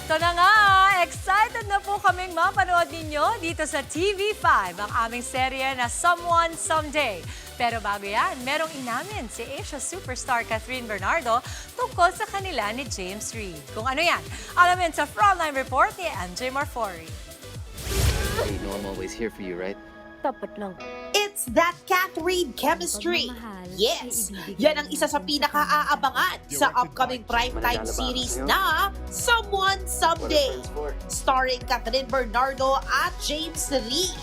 Eto na nga, excited na po kaming mapanood ninyo dito sa TV5 ang aming serye na Someone Someday. Pero bago yan, merong inamin si Asia superstar Catherine Bernardo tungkol sa kanila ni James Reid. Kung ano yan, alamin sa Frontline Report ni MJ Marfori. Hey, you know I'm always here for you, right? Dapat lang. It's that Catherine chemistry. Yes, yan ang isa sa pinaka-aabangan sa upcoming primetime series na Someone Someday, starring Catherine Bernardo at James Reid.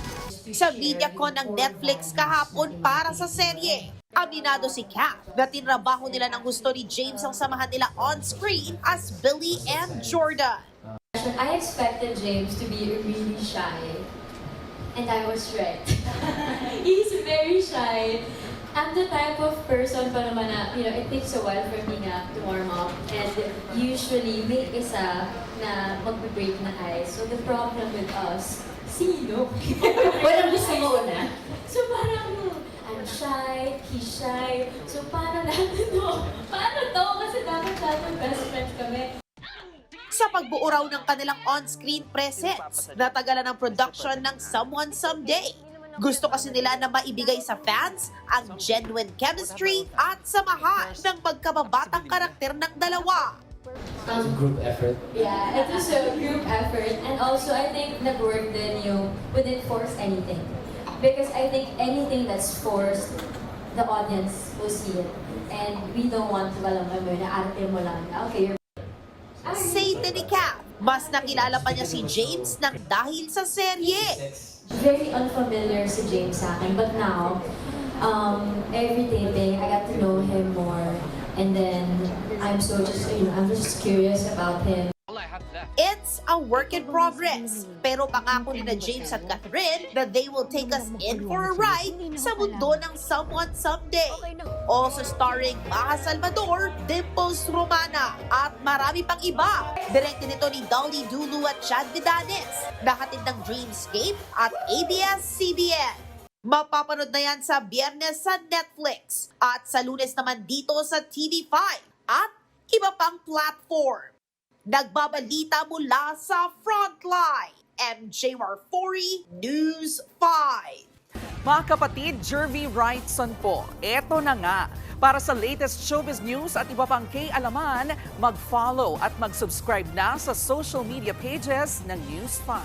Sa MediaCon ng Netflix kahapon para sa serye, aminado si Kat na tinrabaho nila ng gusto ni James ang samahan nila on-screen as Billy and Jordan. I expected James to be really shy, and I was right. He's very shy. I'm the type of person pa naman na, it takes a while for me na to warm up, and usually may isa na magbe-break na ice. So the problem with us, sino? Walang gusto mo una. So parang, I'm shy, he's shy. So paano natin to? Paano to? Kasi dapat best friends kami. Sa pagbuo raw ng kanilang on-screen presence, natagalan ng production ng Someone Someday. Gusto kasi nila na maibigay sa fans ang genuine chemistry at samahan ng magkababatang karakter ng dalawa. It's a group effort. Yeah, it was a group effort, and also I think nag-work din yung we didn't force anything. Because I think anything that's forced, the audience will see it. And we don't want to alam mo na arte mo lang. Okay, you're Say ni Kat, mas nakilala pa niya si James nang dahil sa serye. very unfamiliar si James sa akin, but now, every taping, I got to know him more. And then, I'm just curious about him. It's a work in progress. Pero pangako ni na James at Catherine na they will take us in for a ride sa mundo ng Someone Someday. Also starring Maha Salvador, Dimples Romana, at marami pang iba. Direkte nito ni Dolly Dulu at Chad Vidanes. Nakatid ng Dreamscape at ABS-CBN. Mapapanood na yan sa Biyernes sa Netflix at sa Lunes naman dito sa TV5 at iba pang platform. Nagbabalita mula sa Frontline, MJ Marfori, News 5. Mga kapatid, Jervy Wrightson po. Eto na nga. Para sa latest showbiz news at iba pang K-alaman, mag-follow at mag-subscribe na sa social media pages ng News 5.